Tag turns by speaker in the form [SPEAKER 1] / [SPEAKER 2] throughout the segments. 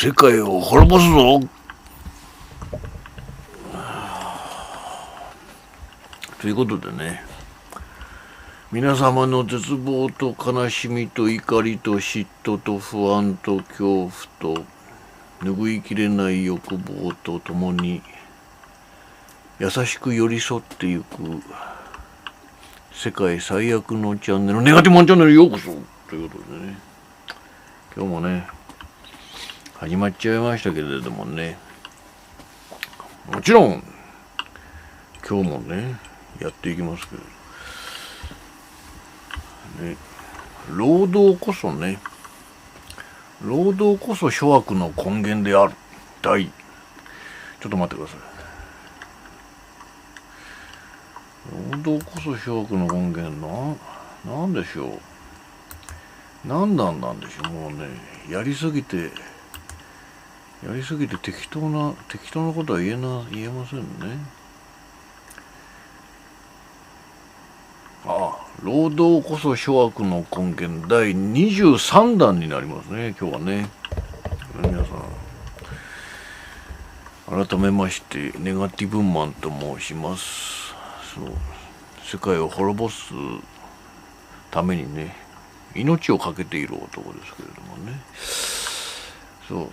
[SPEAKER 1] 世界を滅ぼすぞ。ということでね、皆様の絶望と悲しみと怒りと嫉妬と不安と恐怖と拭いきれない欲望とともに優しく寄り添っていく世界最悪のチャンネル、ネガティブマンチャンネルへようこそということでね、今日もね始まっちゃいましたけれどもね、もちろん今日もねやっていきますけどね、労働こそ諸悪の根源である。ちょっと待ってください。労働こそ諸悪の根源なんでしょう。なんでしょう。もうね、やりすぎて適当なことは言えませんね。労働こそ諸悪の根源第23弾になりますね、今日はね。皆さん改めましてネガティブマンと申します。世界を滅ぼすためにね命を懸けている男ですけれどもね。そう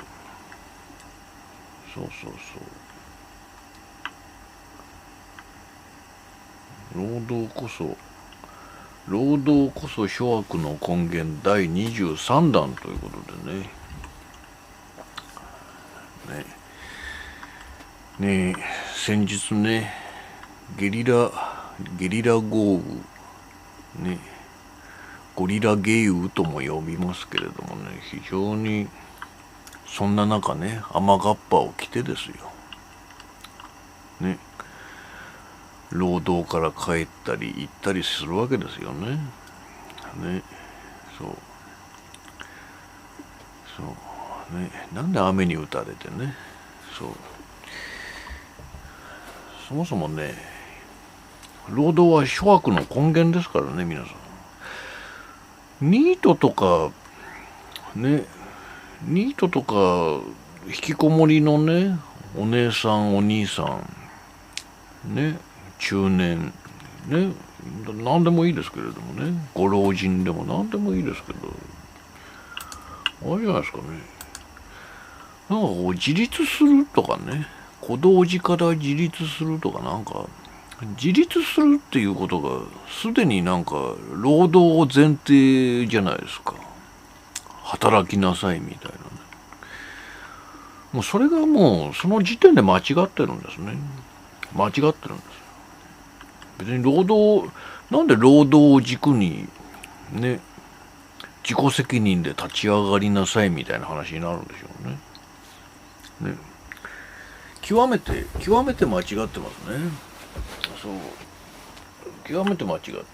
[SPEAKER 1] 労働こそ諸悪の根源第23弾ということでね先日ねゲリラ豪雨ね、ゴリラゲイ雨とも呼びますけれどもね、非常にそんな中ね雨がっぱを着てですよね、労働から帰ったり行ったりするわけですよね。なんで雨に打たれてね、そもそもね労働は諸悪の根源ですからね。皆さんニートとか引きこもりのねお姉さんお兄さんね、中年ね、何でもいいですけれどもね、ご老人でも何でもいいですけど、あれじゃないですかね、なんかこう自立するとかね、小道寺から自立するとか、なんか自立するっていうことがすでになんか労働前提じゃないですか。働きなさいみたいなね。もうそれがもうその時点で間違ってるんですね。別になんで労働を軸にね自己責任で立ち上がりなさいみたいな話になるんでしょうね。極めて間違ってますね。極めて間違ってます。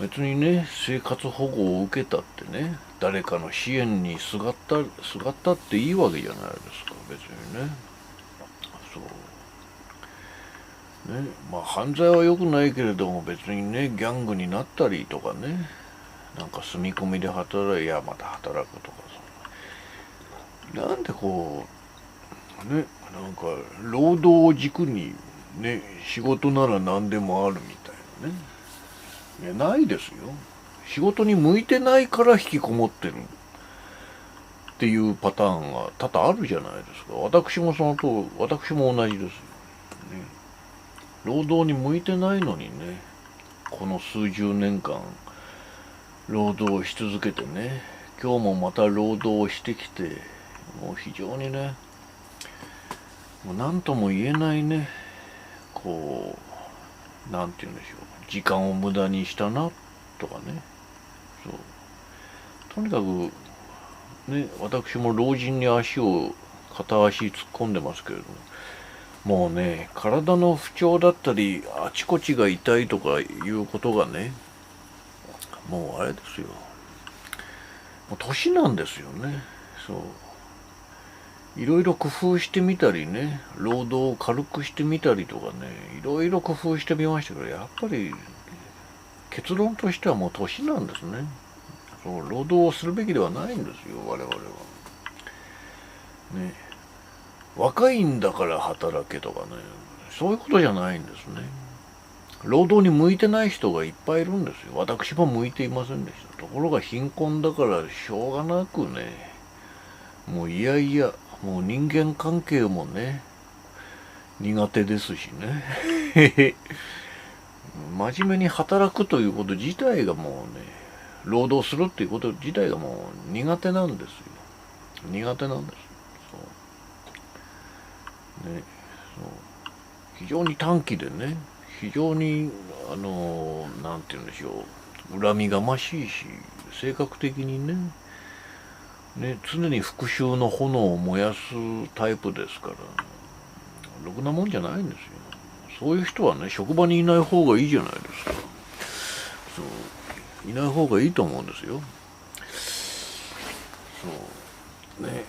[SPEAKER 1] 別にね生活保護を受けたってね誰かの支援にすがったっていいわけじゃないですか。別にね。犯罪は良くないけれども、別にねギャングになったりとかね、なんか住み込みでまた働くとかさ、なんでこうね、なんか労働を軸にね仕事なら何でもあるみたいなね。ないですよ。仕事に向いてないから引きこもってるっていうパターンが多々あるじゃないですか。私も同じですよ。労働に向いてないのにね、この数十年間労働し続けてね、今日もまた労働をしてきて、もう非常にね、もう何とも言えないね、こうなんて言うんでしょう、時間を無駄にしたなとかね。とにかくね、私も老人に片足突っ込んでますけれども、もうね体の不調だったりあちこちが痛いとかいうことがね、もうあれですよ、もう年なんですよね。いろいろ工夫してみたりね、労働を軽くしてみたりとかね、いろいろ工夫してみましたけど、やっぱり結論としてはもう年なんですね。労働をするべきではないんですよ、我々は。ね、若いんだから働けとかね、そういうことじゃないんですね。労働に向いてない人がいっぱいいるんですよ。私も向いていませんでした。ところが貧困だからしょうがなくね、もういやいや、もう人間関係もね、苦手ですしね。真面目に働くということ自体がもうね、労働するっていうこと自体がもう苦手なんですよ。苦手なんです。そうね、そう非常に短気でね、非常になんて言うんでしょう、恨みがましいし、性格的にね、常に復讐の炎を燃やすタイプですから、ろくなもんじゃないんですよ。そういう人はね、職場にいない方がいいじゃないですか。そういない方がいいと思うんですよ。そうね、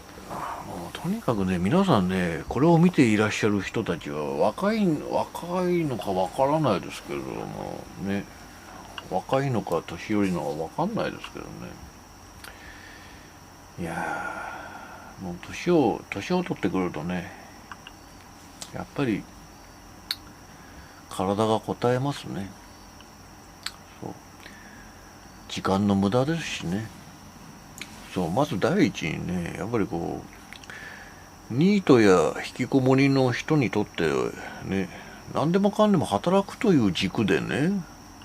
[SPEAKER 1] もうとにかくね、皆さんね、これを見ていらっしゃる人たちは若いのかわからないですけれどもね、若いのか年寄りのかわかんないですけどね。いやー、もう年を取ってくるとね、やっぱり体が応えますね。そう、時間の無駄ですしね。そう、まず第一にね、やっぱりこうニートや引きこもりの人にとってね、何でもかんでも働くという軸でね、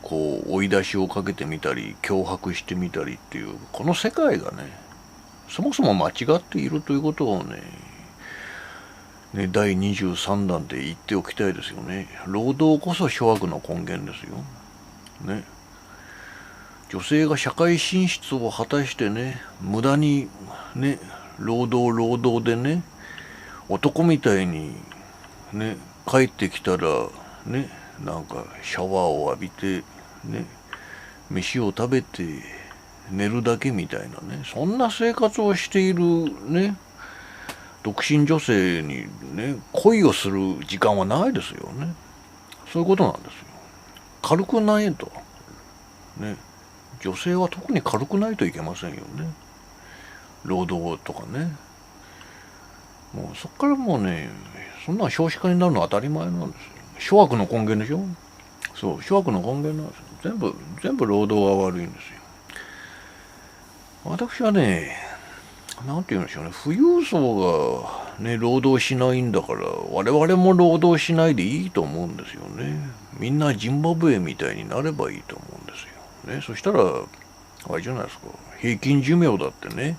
[SPEAKER 1] こう追い出しをかけてみたり脅迫してみたりっていうこの世界がね、そもそも間違っているということをね、第23弾で言っておきたいですよね。労働こそ諸悪の根源ですよ。ね。女性が社会進出を果たしてね、無駄にね、労働でね、男みたいにね、帰ってきたらね、なんかシャワーを浴びてね、飯を食べて寝るだけみたいなね、そんな生活をしているね、独身女性にね、恋をする時間はないですよね。そういうことなんですよ。軽くないと。ね。女性は特に軽くないといけませんよね。労働とかね。もうそっからもうね、そんな少子化になるのは当たり前なんですよ。諸悪の根源でしょ。そう、諸悪の根源なんですよ。全部労働が悪いんですよ。私はね、なんて言うんでしょうね、富裕層がね、労働しないんだから、我々も労働しないでいいと思うんですよね。みんなジンバブエみたいになればいいと思うんですよ。ね、そしたら、あれじゃないですか、平均寿命だってね、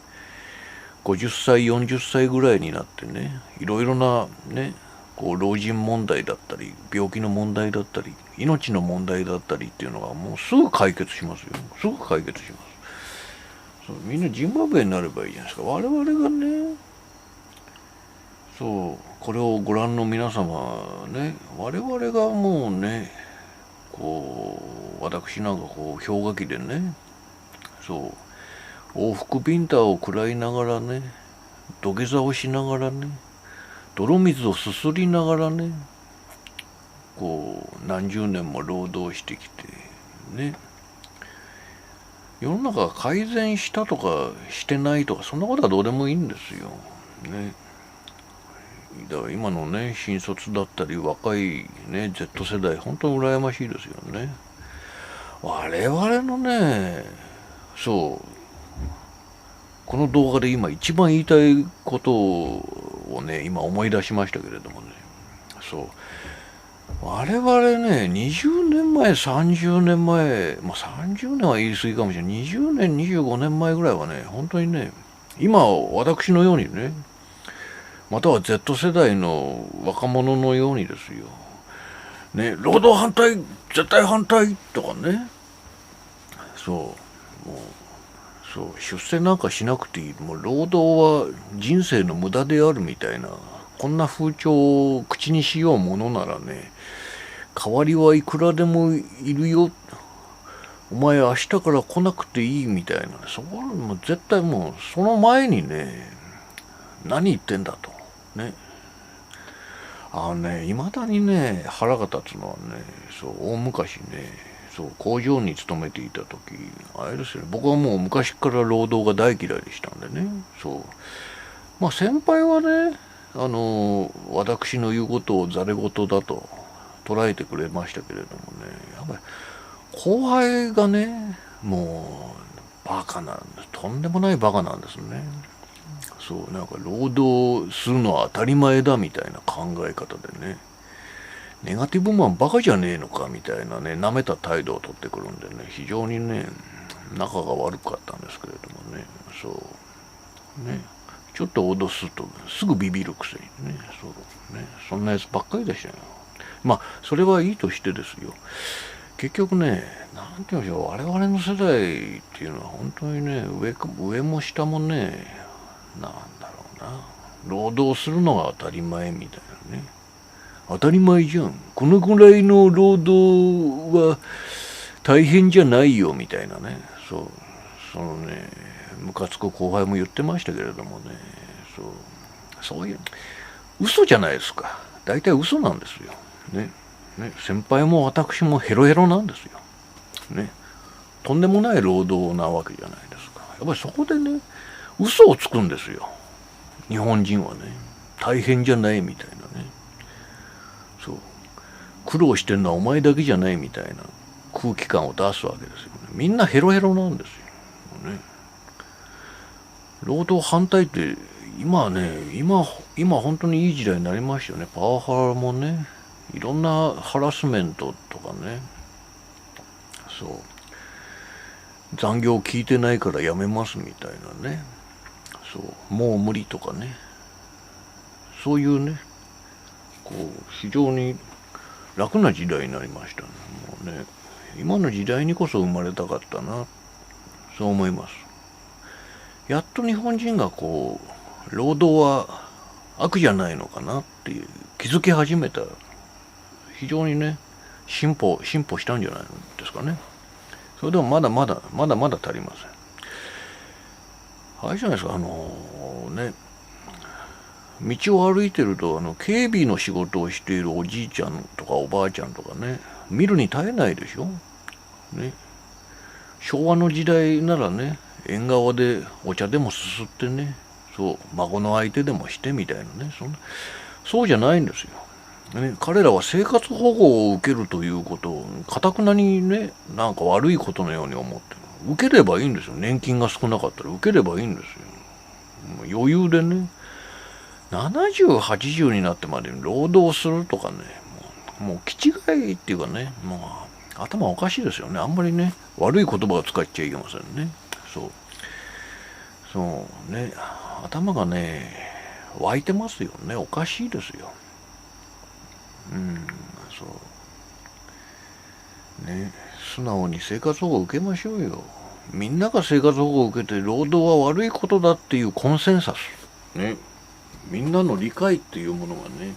[SPEAKER 1] 50歳、40歳ぐらいになってね、いろいろなね、こう老人問題だったり、病気の問題だったり、命の問題だったりっていうのがもうすぐ解決しますよ。すぐ解決します。そう、みんなジンバブエになればいいじゃないですか。我々がね、そう、これをご覧の皆様ね、我々がもうね、こう、私なんかこう、氷河期でね、そう、往復ビンタを食らいながらね、土下座をしながらね、泥水をすすりながらね、こう、何十年も労働してきて、ね、世の中が改善したとかしてないとか、そんなことはどうでもいいんですよ。ね。だから今のね、新卒だったり若いね、Z 世代、本当に羨ましいですよね。我々のね、そう、この動画で今一番言いたいことをね、今思い出しましたけれどもね、そう、我々ね、20年前、30年前、まあ30年は言い過ぎかもしれない、20年、25年前ぐらいはね、本当にね、今私のようにね、または Z 世代の若者のようにですよ、ね、労働反対、絶対反対とかね、そう、もう、そう、出世なんかしなくていい、もう労働は人生の無駄であるみたいな、こんな風潮を口にしようものならね、代わりはいくらでもいるよ、お前明日から来なくていいみたいな、そこはもう絶対もうその前にね、何言ってんだと。ね。いまだにね、腹が立つのはね、そう、大昔ね、そう、工場に勤めていた時、あれですよね、僕はもう昔から労働が大嫌いでしたんでね、そう。まあ先輩はね、私の言うことをざれ言だと捉えてくれましたけれどもね、やっぱり後輩がね、もうバカなんです。とんでもないバカなんですね。そう、なんか労働するのは当たり前だみたいな考え方でね、ネガティブマンバカじゃねえのかみたいなね、舐めた態度を取ってくるんでね、非常にね、仲が悪かったんですけれどもね、そうね、ちょっと脅すとすぐビビるくせにね、そうね、そんなやつばっかりでしたよ。まあそれはいいとしてですよ。結局ね、なんて言うんでしょう、我々の世代っていうのは本当にね、上も下もね、なんだろうな、労働するのが当たり前みたいなね。当たり前じゃん。このぐらいの労働は大変じゃないよみたいなね。そう。そのね、ムカつく後輩も言ってましたけれどもね、そう。そういう、嘘じゃないですか。大体嘘なんですよ。ね。ね、先輩も私もヘロヘロなんですよ。ね。とんでもない労働なわけじゃないですか。やっぱりそこでね、嘘をつくんですよ。日本人はね。大変じゃないみたいなね。そう。苦労してるのはお前だけじゃないみたいな空気感を出すわけですよね。みんなヘロヘロなんですよ。ね。労働反対って今はね、今本当にいい時代になりましたよね。パワハラもね、いろんなハラスメントとかね、そう、残業聞いてないからやめますみたいなね、そう、もう無理とかね、そういうね、こう、非常に楽な時代になりましたね。もうね、今の時代にこそ生まれたかったな、そう思います。やっと日本人がこう、労働は悪じゃないのかなっていう気づき始めた、非常にね、進歩したんじゃないですかね。それでもまだまだ足りません。あれじゃないですか、ね、道を歩いてると警備の仕事をしているおじいちゃんとかおばあちゃんとかね、見るに耐えないでしょ。ね、昭和の時代ならね、縁側でお茶でもすすってね、そう孫の相手でもしてみたいなね、そうじゃないんですよ。ね、彼らは生活保護を受けるということを頑くなにね、なんか悪いことのように思ってる。受ければいいんですよ。年金が少なかったら受ければいいんですよ。もう余裕でね、70、80になってまでに労働するとかね、もう気違いっていうかね、もう頭おかしいですよね。あんまりね、悪い言葉を使っちゃいけませんね。そうね、頭がね、湧いてますよね。おかしいですよ。そうね、素直に生活保護を受けましょうよ。みんなが生活保護を受けて労働は悪いことだっていうコンセンサスね、みんなの理解っていうものがね、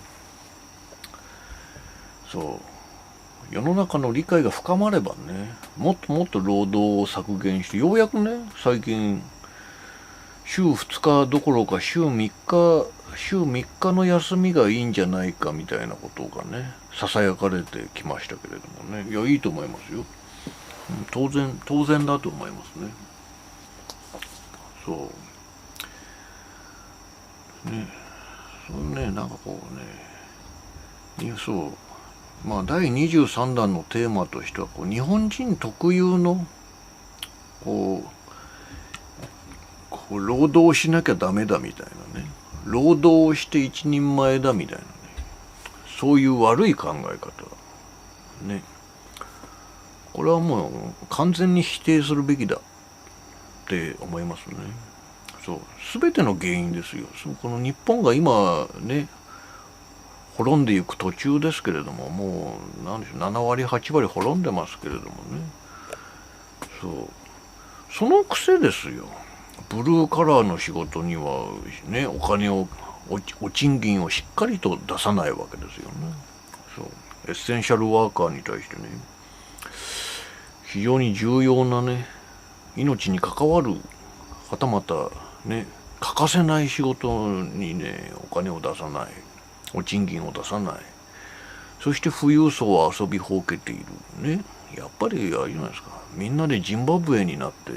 [SPEAKER 1] そう世の中の理解が深まればね、もっともっと労働を削減して、ようやくね、最近週2日どころか週3日の休みがいいんじゃないかみたいなことがね、ささやかれてきましたけれどもね。いや、いいと思いますよ。当然だと思いますね。そうね、そうね、なんかこうね、そうまあ第23弾のテーマとしてはこう日本人特有のこう労働しなきゃダメだみたいなね、労働をして一人前だみたいなね、そういう悪い考え方ね、これはもう完全に否定するべきだって思いますね。全ての原因ですよ。この日本が今ね、滅んでいく途中ですけれども、もう何でしょう、7割8割滅んでますけれどもね、その癖ですよ。ブルーカラーの仕事にはね、お賃金をしっかりと出さないわけですよね。エッセンシャルワーカーに対してね、非常に重要なね、命に関わる、はたまたね、欠かせない仕事にね、お金を出さない、お賃金を出さない、そして富裕層は遊びほうけているね。やっぱりあれじゃないですか、みんなでジンバブエになって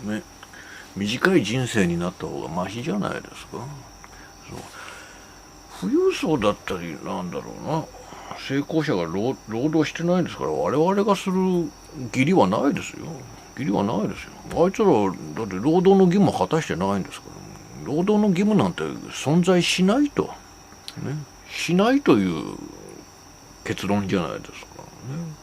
[SPEAKER 1] ね、短い人生になった方がマシじゃないですか。そう富裕層だったりなんだろうな、成功者が労働してないんですから、我々がする義理はないですよ。義理はないですよ。あいつらだって労働の義務は果たしてないんですから、労働の義務なんて存在しないと、ね、しないという結論じゃないですかね。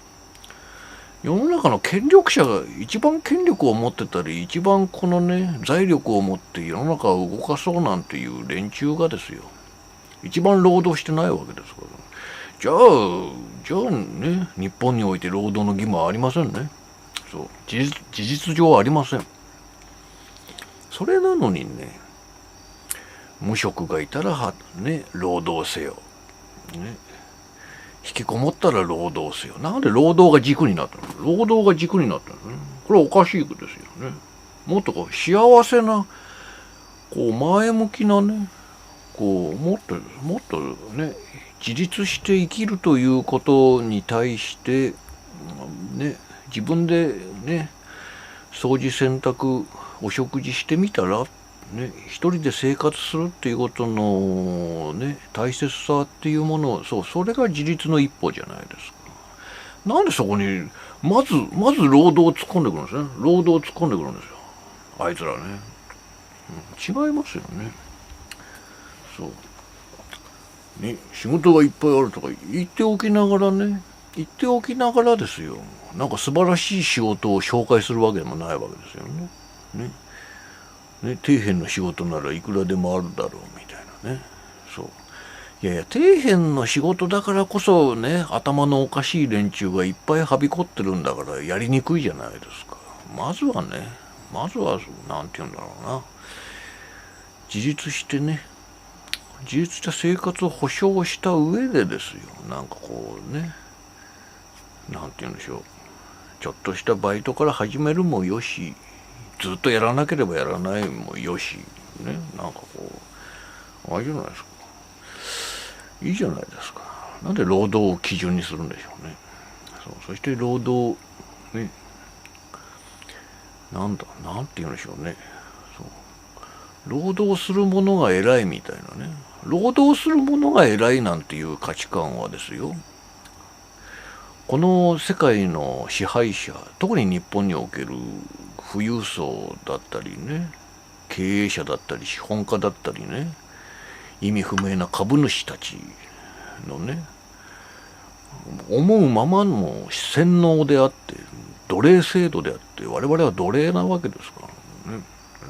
[SPEAKER 1] 世の中の権力者が一番権力を持ってたり、一番このね財力を持って世の中を動かそうなんていう連中がですよ、一番労働してないわけですから。じゃあね、日本において労働の義務はありませんね。そう、事実上はありません。それなのにね、無職がいたらね、労働せよ。ね、引きこもったら労働せよ。なんで労働が軸になったの？労働が軸になったんですね。これはおかしいことですよね。もっとこう幸せな、こう前向きなね、こうもっとね、自立して生きるということに対してね、自分でね、掃除洗濯お食事してみたらね、一人で生活するっていうことのね大切さっていうものを、それが自立の一歩じゃないですか。なんでそこにまず労働を突っ込んでくるんですね。労働を突っ込んでくるんですよ、あいつらね。違いますよね。そうね、仕事がいっぱいあるとか言っておきながらですよ、なんか素晴らしい仕事を紹介するわけでもないわけですよね。底辺の仕事ならいくらでもあるだろうみたいなね。そう。いや底辺の仕事だからこそね、頭のおかしい連中がいっぱいはびこってるんだからやりにくいじゃないですか。まずはなんて言うんだろうな。自立してね、自立した生活を保障した上でですよ、なんかこうね、なんて言うんでしょう、ちょっとしたバイトから始めるもよし、ずっとやらなければやらないもよし、ね、なんかこう、あれじゃないですか。いいじゃないですか。なんで労働を基準にするんでしょうね。そして労働、ね、なんて言うんでしょうね。労働する者が偉いみたいなね。労働する者が偉いなんていう価値観はですよ、この世界の支配者、特に日本における富裕層だったりね、経営者だったり資本家だったりね、意味不明な株主たちのね、思うままの洗脳であって、奴隷制度であって、我々は奴隷なわけですからね。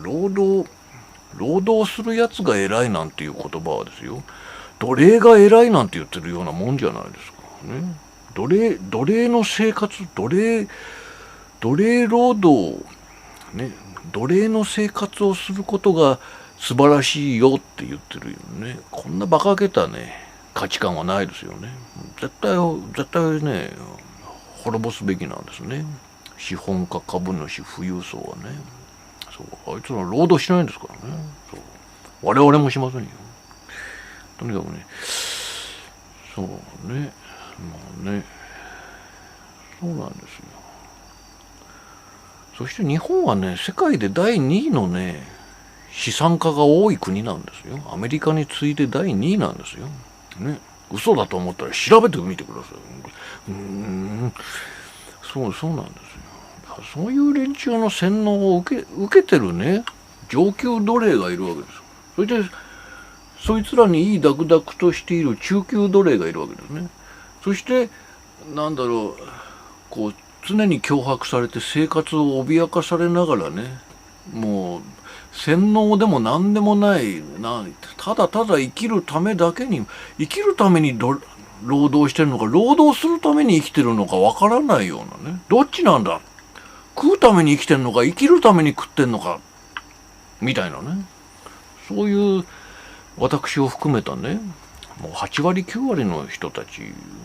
[SPEAKER 1] 労働するやつが偉いなんていう言葉はですよ、奴隷が偉いなんて言ってるようなもんじゃないですかね。奴隷の生活、奴隷労働、ね、奴隷の生活をすることが素晴らしいよって言ってるよね。こんな馬鹿げたね、価値観はないですよね。絶対ね、滅ぼすべきなんですね。資本家、株主、富裕層はね。そう、あいつら労働しないんですからね。そう、我々もしませんよ。とにかくね、そうね、まあね、そうなんですよ。そして日本はね、世界で第2位のね、資産家が多い国なんですよ。アメリカに次いで第2位なんですよ。ね、嘘だと思ったら調べてみてください。そうなんですよ。そういう連中の洗脳を受けてるね、上級奴隷がいるわけです。それでそいつらにいいダクダクとしている中級奴隷がいるわけですね。そしてなんだろう、こう常に脅迫されて生活を脅かされながらね、もう洗脳でも何でもないただただ生きるためだけに、生きるために労働してるのか、労働するために生きてるのかわからないようなね、どっちなんだ、食うために生きてんのか生きるために食ってんのかみたいなね、そういう私を含めたね、もう8割9割の人たち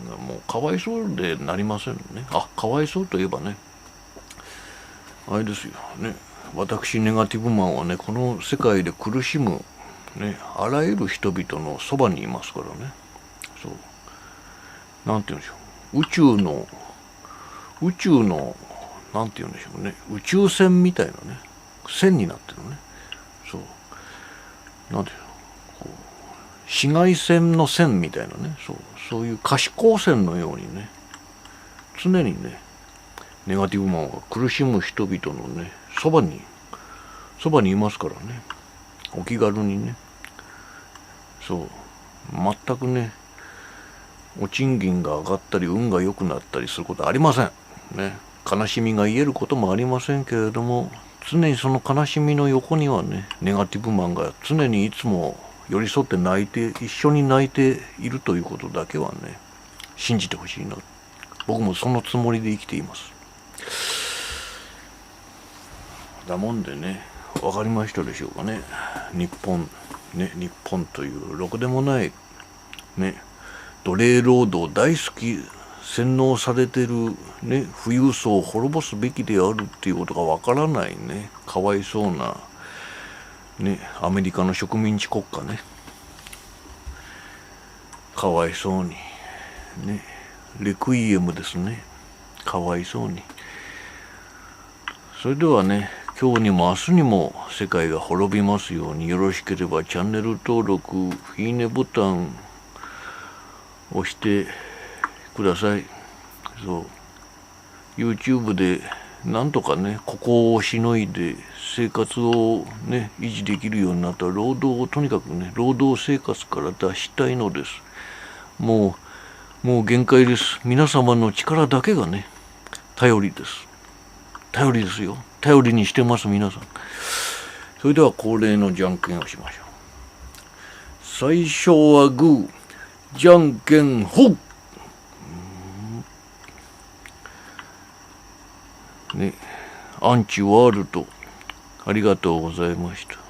[SPEAKER 1] がもうかわいそうでなりませんね。かわいそうといえばね、あれですよね、私ネガティブマンはね、この世界で苦しむね、あらゆる人々のそばにいますからね。そう、なんて言うんでしょう、宇宙のなんて言うんでしょうね、宇宙船みたいなね、線になってるね。そうなんていうの、こう紫外線の線みたいなね、そういう可視光線のようにね、常にねネガティブマンは苦しむ人々のねそばにいますからね、お気軽にね、そう全くねお賃金が上がったり運が良くなったりすることはありませんね。悲しみが癒えることもありませんけれども、常にその悲しみの横にはねネガティブマンが常にいつも寄り添って泣いて一緒に泣いているということだけはね信じてほしいな。僕もそのつもりで生きています。だもんでね、分かりましたでしょうかね。日本というろくでもないね奴隷労働大好き洗脳されてるね富裕層を滅ぼすべきであるっていうことがわからないね、かわいそうなねアメリカの植民地国家ね、かわいそうにね、レクイエムですね、かわいそうに。それではね、今日にも明日にも世界が滅びますように、よろしければチャンネル登録、いいねボタン押してください。そう YouTube でなんとかねここをしのいで生活をね維持できるようになったら、労働生活から脱したいのです。もう限界です。皆様の力だけがね頼りです。頼りですよ。頼りにしてます皆さん。それでは恒例のじゃんけんをしましょう。最初はグー、じゃんけんほっ。ね、アンチワールドありがとうございました。